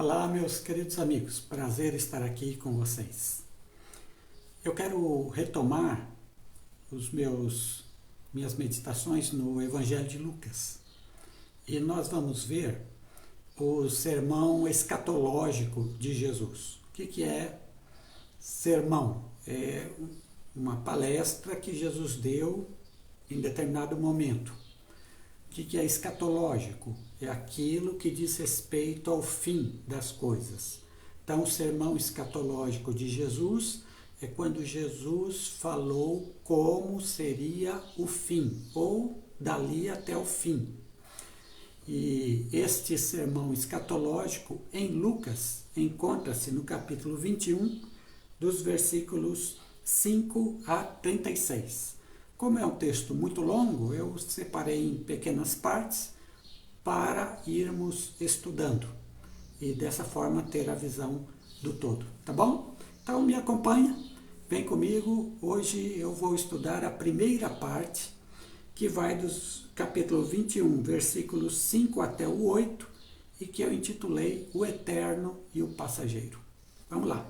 Olá, meus queridos amigos, prazer estar aqui com vocês. Eu quero retomar minhas meditações no Evangelho de Lucas e nós vamos ver o sermão escatológico de Jesus. O que é sermão? É uma palestra que Jesus deu em determinado momento. O que é escatológico? É aquilo que diz respeito ao fim das coisas. Então, o sermão escatológico de Jesus é quando Jesus falou como seria o fim, ou dali até o fim. E este sermão escatológico em Lucas encontra-se no capítulo 21, dos versículos 5 a 36. Como é um texto muito longo, eu separei em pequenas partes para irmos estudando e dessa forma ter a visão do todo, tá bom? Então me acompanha, vem comigo. Hoje eu vou estudar a primeira parte, que vai dos capítulo 21, versículos 5 até o 8, e que eu intitulei O Eterno e o Passageiro. Vamos lá.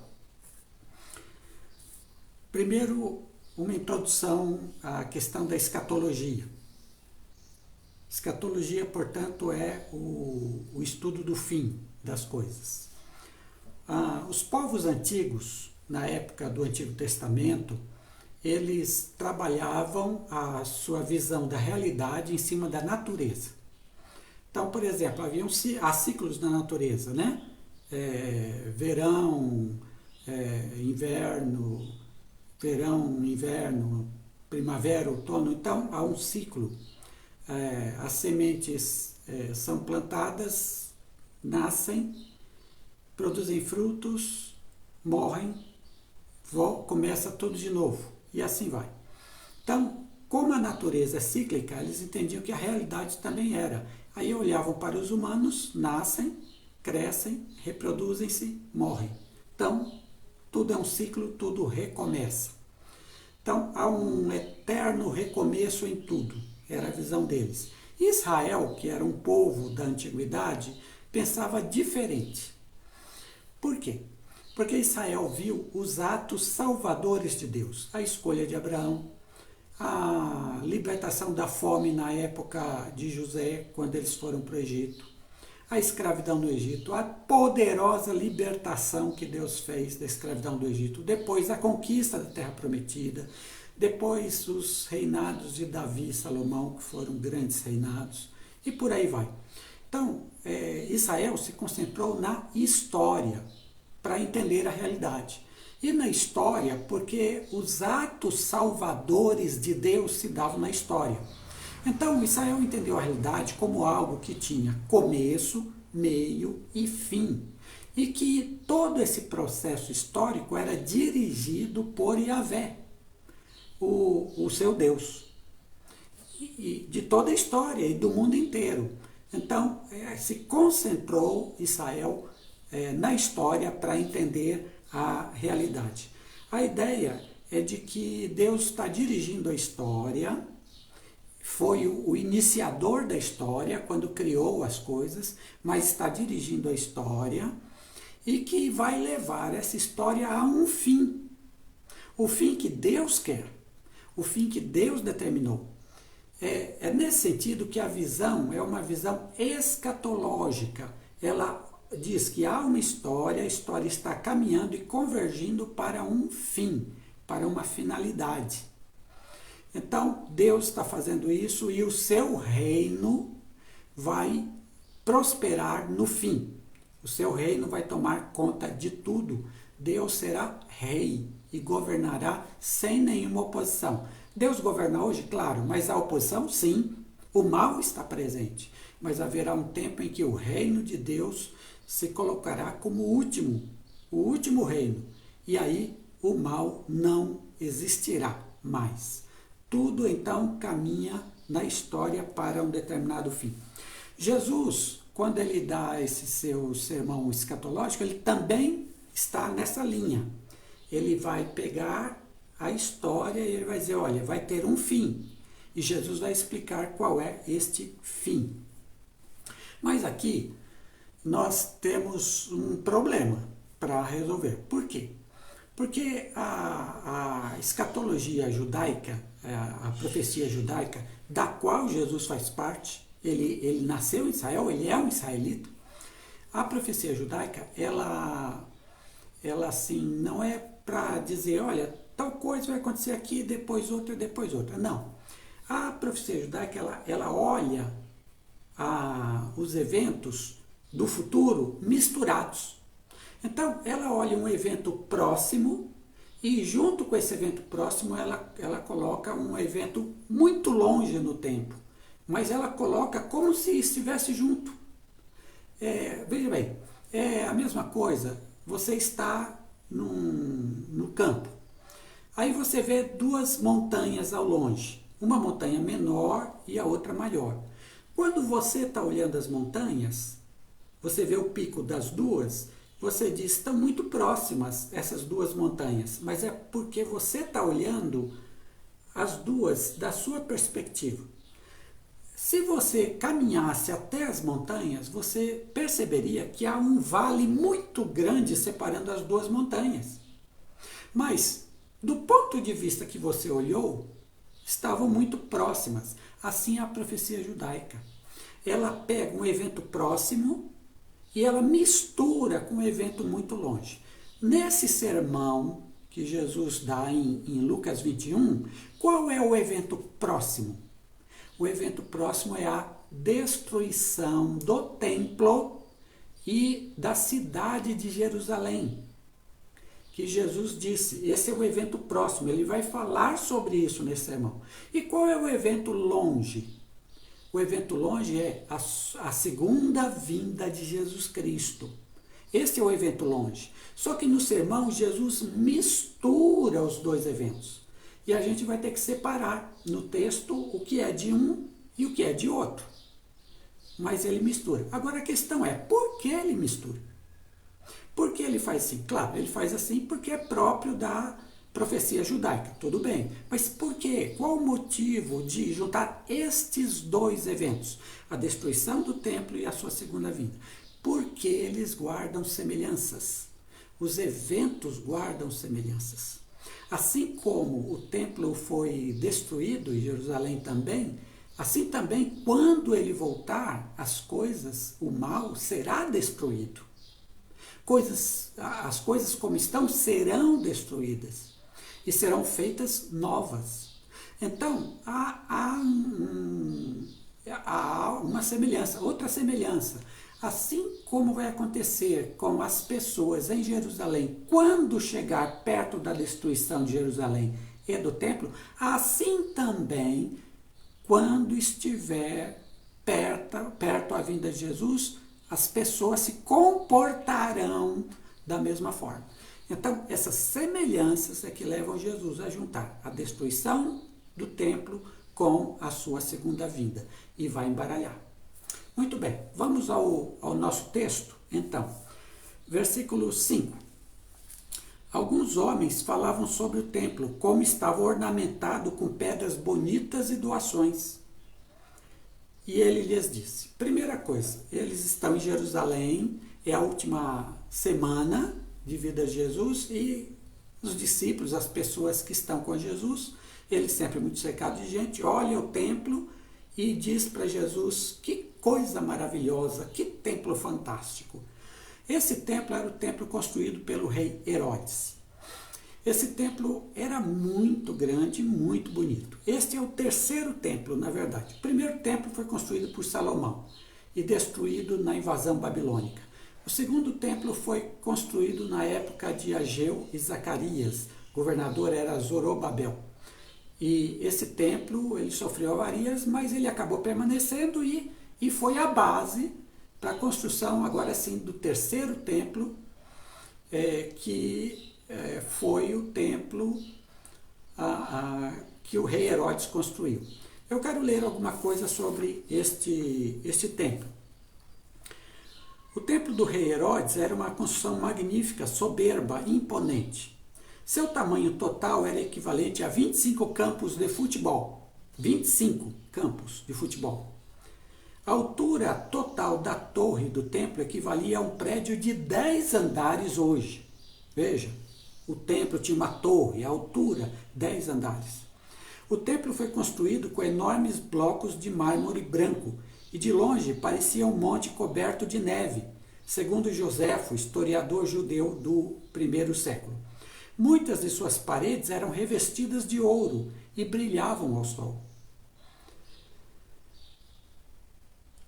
Primeiro, uma introdução à questão da escatologia. Escatologia, portanto, é o estudo do fim das coisas. Os povos antigos, na época do Antigo Testamento, eles trabalhavam a sua visão da realidade em cima da natureza. Então, por exemplo, há ciclos na natureza, né? Verão, inverno, primavera, outono. Então, há um ciclo. As sementes são plantadas, nascem, produzem frutos, morrem, começa tudo de novo, e assim vai. Então, como a natureza é cíclica, eles entendiam que a realidade também era. Aí olhavam para os humanos, nascem, crescem, reproduzem-se, morrem. Então, tudo é um ciclo, tudo recomeça. Então, há um eterno recomeço em tudo. Era a visão deles. Israel, que era um povo da antiguidade, pensava diferente. Por quê? Porque Israel viu os atos salvadores de Deus. A escolha de Abraão, a libertação da fome na época de José, quando eles foram para o Egito, a escravidão no Egito, a poderosa libertação que Deus fez da escravidão do Egito, depois a conquista da Terra Prometida, depois os reinados de Davi e Salomão, que foram grandes reinados, e por aí vai. Então, Israel se concentrou na história para entender a realidade. E na história, porque os atos salvadores de Deus se davam na história. Então, Israel entendeu a realidade como algo que tinha começo, meio e fim. E que todo esse processo histórico era dirigido por Yahvé, o seu Deus, e de toda a história e do mundo inteiro. Então, se concentrou Israel na história para entender a realidade. A ideia é de que Deus está dirigindo a história, foi o iniciador da história quando criou as coisas, mas está dirigindo a história e que vai levar essa história a um fim. O fim que Deus quer, o fim que Deus determinou. É nesse sentido que a visão é uma visão escatológica. Ela diz que há uma história, a história está caminhando e convergindo para um fim, para uma finalidade. Então, Deus está fazendo isso e o seu reino vai prosperar no fim. O seu reino vai tomar conta de tudo. Deus será rei e governará sem nenhuma oposição. Deus governa hoje, claro, mas a oposição, sim. O mal está presente. Mas haverá um tempo em que o reino de Deus se colocará como o último reino. E aí o mal não existirá mais. Tudo então caminha na história para um determinado fim. Jesus, quando ele dá esse seu sermão escatológico, ele também está nessa linha. Ele vai pegar a história e ele vai dizer, olha, vai ter um fim. E Jesus vai explicar qual é este fim. Mas aqui nós temos um problema para resolver. Por quê? Porque a escatologia judaica, a profecia judaica, da qual Jesus faz parte, ele nasceu em Israel, ele é um israelita. A profecia judaica, ela assim, não é para dizer, olha, tal coisa vai acontecer aqui, depois outra. Não. A profecia judaica, ela olha os eventos do futuro misturados. Então, ela olha um evento próximo e junto com esse evento próximo, ela coloca um evento muito longe no tempo. Mas ela coloca como se estivesse junto. Veja bem, é a mesma coisa, você está no campo. Aí você vê duas montanhas ao longe, uma montanha menor e a outra maior. Quando você está olhando as montanhas, você vê o pico das duas, você diz, estão muito próximas essas duas montanhas, mas é porque você está olhando as duas da sua perspectiva. Se você caminhasse até as montanhas, você perceberia que há um vale muito grande separando as duas montanhas. Mas, do ponto de vista que você olhou, estavam muito próximas. Assim é a profecia judaica. Ela pega um evento próximo e ela mistura com um evento muito longe. Nesse sermão que Jesus dá em Lucas 21, qual é o evento próximo? O evento próximo é a destruição do templo e da cidade de Jerusalém. Que Jesus disse, esse é o evento próximo, ele vai falar sobre isso nesse sermão. E qual é o evento longe? O evento longe é a segunda vinda de Jesus Cristo. Esse é o evento longe. Só que no sermão, Jesus mistura os dois eventos. E a gente vai ter que separar no texto o que é de um e o que é de outro. Mas ele mistura. Agora a questão é, por que ele mistura? Por que ele faz assim? Claro, ele faz assim porque é próprio da profecia judaica, tudo bem. Mas por quê? Qual o motivo de juntar estes dois eventos? A destruição do templo e a sua segunda vinda. Porque eles guardam semelhanças. Os eventos guardam semelhanças. Assim como o templo foi destruído e Jerusalém também, assim também quando ele voltar, as coisas, o mal será destruído. As coisas como estão serão destruídas e serão feitas novas. Então, há uma semelhança, outra semelhança. Assim como vai acontecer com as pessoas em Jerusalém, quando chegar perto da destruição de Jerusalém e do templo, assim também, quando estiver perto a vinda de Jesus, as pessoas se comportarão da mesma forma. Então, essas semelhanças é que levam Jesus a juntar a destruição do templo com a sua segunda vinda e vai embaralhar. Muito bem, vamos ao nosso texto, então. Versículo 5. Alguns homens falavam sobre o templo, como estava ornamentado com pedras bonitas e doações. E ele lhes disse, primeira coisa, eles estão em Jerusalém, é a última semana de vida de Jesus, e os discípulos, as pessoas que estão com Jesus, ele sempre muito cercado de gente, olha o templo e diz para Jesus, que coisa maravilhosa, que templo fantástico. Esse templo era o templo construído pelo rei Herodes. Esse templo era muito grande, muito bonito. Este é o terceiro templo, na verdade. O primeiro templo foi construído por Salomão e destruído na invasão babilônica. O segundo templo foi construído na época de Ageu e Zacarias. O governador era Zorobabel. E esse templo, ele sofreu avarias, mas ele acabou permanecendo e foi a base para a construção, agora sim, do terceiro templo, que foi o templo que o rei Herodes construiu. Eu quero ler alguma coisa sobre este templo. O templo do rei Herodes era uma construção magnífica, soberba, imponente. Seu tamanho total era equivalente a 25 campos de futebol. 25 campos de futebol. A altura total da torre do templo equivalia a um prédio de 10 andares hoje. Veja, o templo tinha uma torre, a altura 10 andares. O templo foi construído com enormes blocos de mármore branco e de longe parecia um monte coberto de neve, segundo Joséfo, historiador judeu do primeiro século. Muitas de suas paredes eram revestidas de ouro e brilhavam ao sol.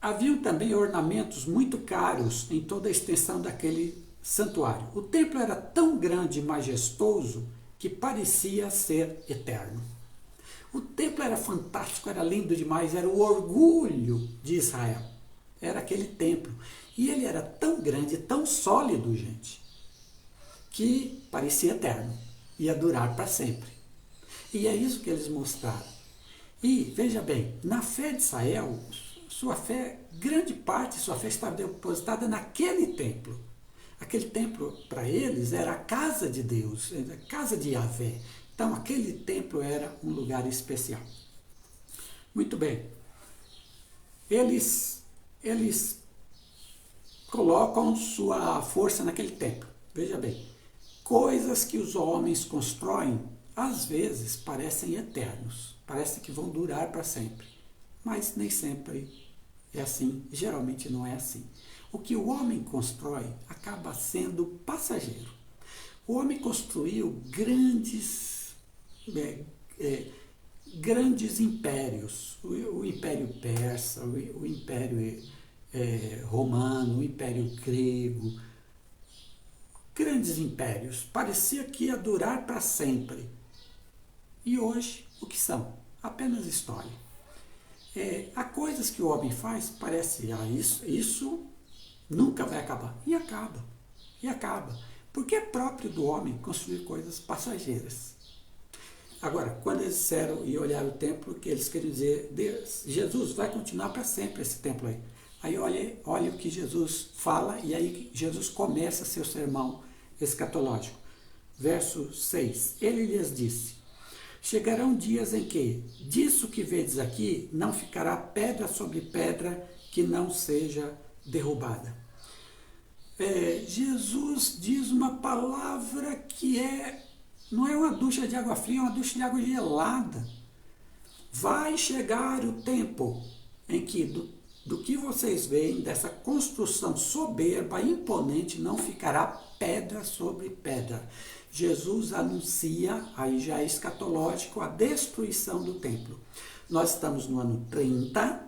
Haviam também ornamentos muito caros em toda a extensão daquele santuário. O templo era tão grande e majestoso que parecia ser eterno. O templo era fantástico, era lindo demais, era o orgulho de Israel. Era aquele templo. E ele era tão grande, tão sólido, gente, que parecia eterno. Ia durar para sempre. E é isso que eles mostraram. E, veja bem, na fé de Israel, sua fé, grande parte de sua fé estava depositada naquele templo. Aquele templo, para eles, era a casa de Deus, a casa de Yahvé. Então, aquele templo era um lugar especial. Muito bem. Eles colocam sua força naquele templo. Veja bem, coisas que os homens constroem, às vezes, parecem eternos. Parece que vão durar para sempre. Mas nem sempre é assim. Geralmente não é assim. O que o homem constrói acaba sendo passageiro. O homem construiu grandes impérios, o Império Persa, o Império Romano, o Império Grego, grandes impérios, parecia que ia durar para sempre. E hoje, o que são? Apenas história. Há coisas que o homem faz, parece, isso nunca vai acabar. E acaba. E acaba. Porque é próprio do homem construir coisas passageiras. Agora, quando eles disseram e olharam o templo, que eles queriam dizer, Deus, Jesus vai continuar para sempre esse templo aí. Aí olha o que Jesus fala, e aí Jesus começa seu sermão escatológico. Verso 6. Ele lhes disse: chegarão dias em que, disso que vedes aqui, não ficará pedra sobre pedra que não seja derrubada. Jesus diz uma palavra que não é uma ducha de água fria, é uma ducha de água gelada. Vai chegar o tempo em que do que vocês veem, dessa construção soberba, imponente, não ficará pedra sobre pedra. Jesus anuncia, aí já é escatológico, a destruição do templo. Nós estamos no ano 30,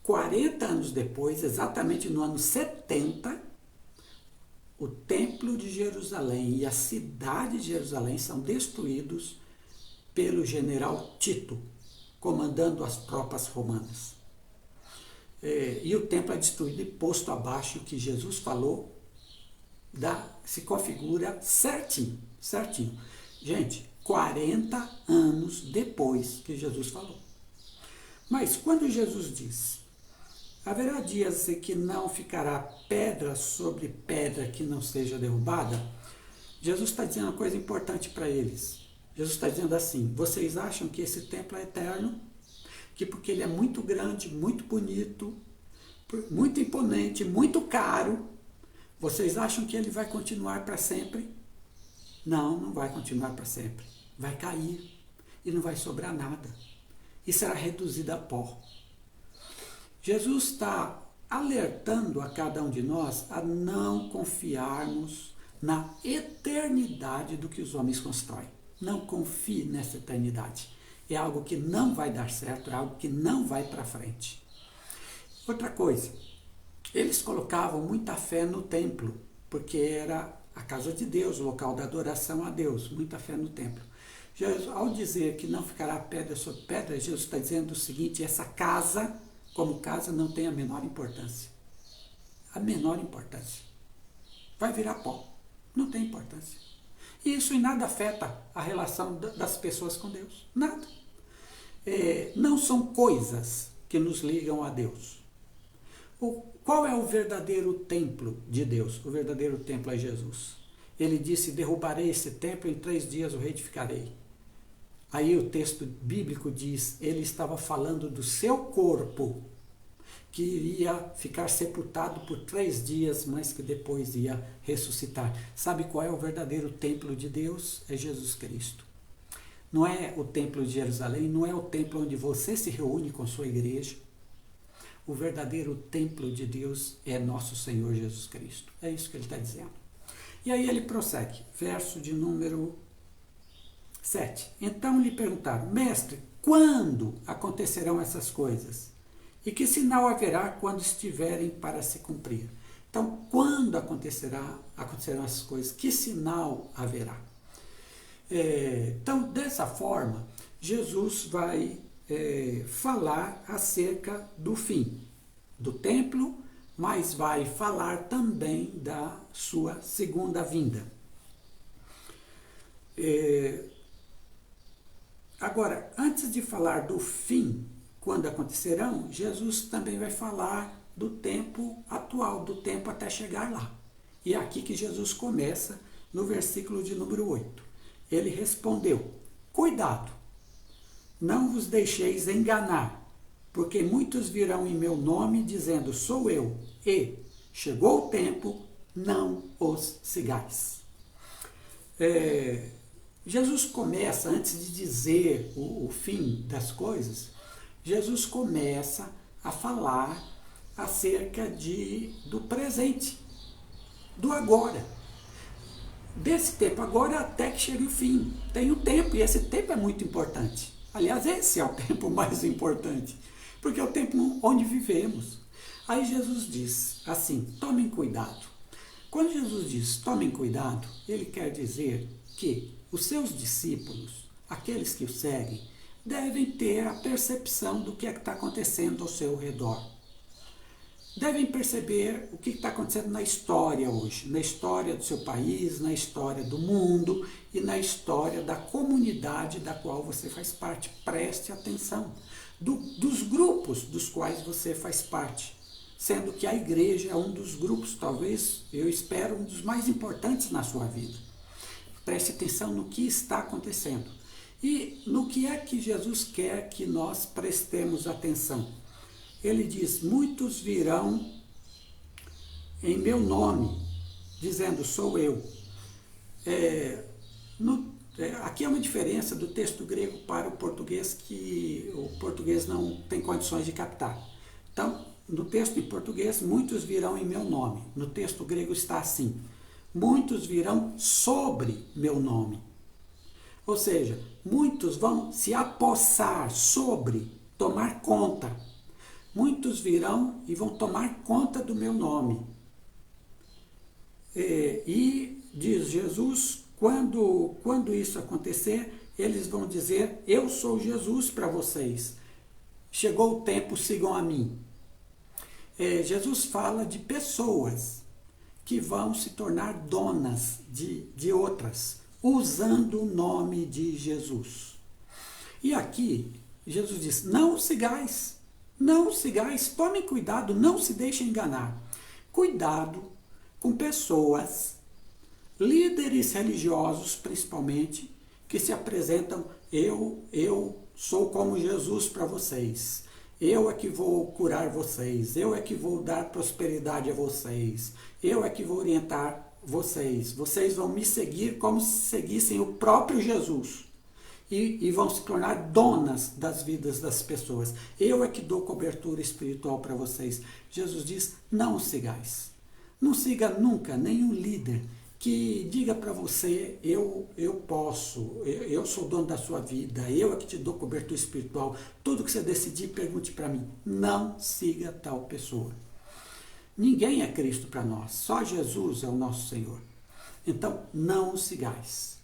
40 anos depois, exatamente no ano 70, o templo de Jerusalém e a cidade de Jerusalém são destruídos pelo general Tito, comandando as tropas romanas. E o templo é destruído e posto abaixo. O que Jesus falou se configura certinho. Gente, 40 anos depois que Jesus falou. Mas quando Jesus diz: haverá dias em que não ficará pedra sobre pedra que não seja derrubada, Jesus está dizendo uma coisa importante para eles. Jesus está dizendo assim: vocês acham que esse templo é eterno? Que porque ele é muito grande, muito bonito, muito imponente, muito caro, vocês acham que ele vai continuar para sempre? Não, não vai continuar para sempre. Vai cair e não vai sobrar nada. E será reduzido a pó. Jesus está alertando a cada um de nós a não confiarmos na eternidade do que os homens constroem. Não confie nessa eternidade. É algo que não vai dar certo, é algo que não vai para frente. Outra coisa, eles colocavam muita fé no templo, porque era a casa de Deus, o local da adoração a Deus, muita fé no templo. Jesus, ao dizer que não ficará pedra sobre pedra, Jesus está dizendo o seguinte: essa casa, como casa, não tem a menor importância. A menor importância. Vai virar pó. Não tem importância. E isso em nada afeta a relação das pessoas com Deus. Nada. Não são coisas que nos ligam a Deus. Qual é o verdadeiro templo de Deus? O verdadeiro templo é Jesus. Ele disse: derrubarei esse templo, em 3 dias o reedificarei. Aí o texto bíblico diz: ele estava falando do seu corpo. que iria ficar sepultado por 3 dias, mas que depois ia ressuscitar. Sabe qual é o verdadeiro templo de Deus? É Jesus Cristo. Não é o templo de Jerusalém, não é o templo onde você se reúne com sua igreja. O verdadeiro templo de Deus é nosso Senhor Jesus Cristo. É isso que ele está dizendo. E aí ele prossegue, verso de número 7. Então lhe perguntaram, mestre, quando acontecerão essas coisas? E que sinal haverá quando estiverem para se cumprir? Então, quando acontecerão essas coisas? Que sinal haverá? Então, dessa forma, Jesus vai falar acerca do fim do templo, mas vai falar também da sua segunda vinda. Agora, antes de falar do fim, quando acontecerão, Jesus também vai falar do tempo atual, do tempo até chegar lá. E é aqui que Jesus começa, no versículo de número 8. Ele respondeu, cuidado, não vos deixeis enganar, porque muitos virão em meu nome, dizendo, sou eu, e chegou o tempo, não os sigais. Jesus começa, antes de dizer o fim das coisas, Jesus começa a falar acerca do presente, do agora. Desse tempo agora até que chegue o fim. Tem um tempo, e esse tempo é muito importante. Aliás, esse é o tempo mais importante, porque é o tempo onde vivemos. Aí Jesus diz assim, tomem cuidado. Quando Jesus diz tomem cuidado, ele quer dizer que os seus discípulos, aqueles que o seguem, devem ter a percepção do que é que está acontecendo ao seu redor. Devem perceber o que está acontecendo na história hoje, na história do seu país, na história do mundo e na história da comunidade da qual você faz parte. Preste atenção dos grupos dos quais você faz parte, sendo que a igreja é um dos grupos, talvez, eu espero, um dos mais importantes na sua vida. Preste atenção no que está acontecendo. E no que é que Jesus quer que nós prestemos atenção? Ele diz, muitos virão em meu nome, dizendo, sou eu. Aqui é uma diferença do texto grego para o português, que o português não tem condições de captar. Então, no texto em português, muitos virão em meu nome. No texto grego está assim, muitos virão sobre meu nome. Ou seja, muitos vão se apossar sobre, tomar conta. Muitos virão e vão tomar conta do meu nome. E diz Jesus, quando isso acontecer, eles vão dizer, eu sou Jesus para vocês. Chegou o tempo, sigam a mim. Jesus fala de pessoas que vão se tornar donas de outras, usando o nome de Jesus. E aqui, Jesus diz, não sigais, tomem cuidado, não se deixem enganar. Cuidado com pessoas, líderes religiosos principalmente, que se apresentam, eu sou como Jesus para vocês. Eu é que vou curar vocês, eu é que vou dar prosperidade a vocês, eu é que vou orientar vocês. Vocês vão me seguir como se seguissem o próprio Jesus. E vão se tornar donas das vidas das pessoas. Eu é que dou cobertura espiritual para vocês. Jesus diz, não os sigais. Não siga nunca nenhum líder que diga para você, eu posso, eu sou dono da sua vida, eu é que te dou cobertura espiritual, tudo que você decidir, pergunte para mim. Não siga tal pessoa. Ninguém é Cristo para nós, só Jesus é o nosso Senhor. Então, não os sigais.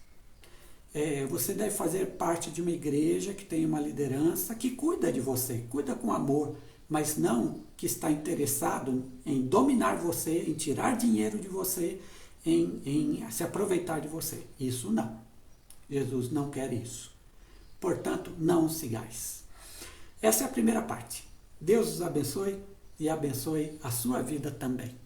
Você deve fazer parte de uma igreja que tem uma liderança que cuida de você, cuida com amor, mas não que está interessado em dominar você, em tirar dinheiro de você, em se aproveitar de você. Isso não. Jesus não quer isso. Portanto, não os sigais. Essa é a primeira parte. Deus os abençoe e abençoe a sua vida também.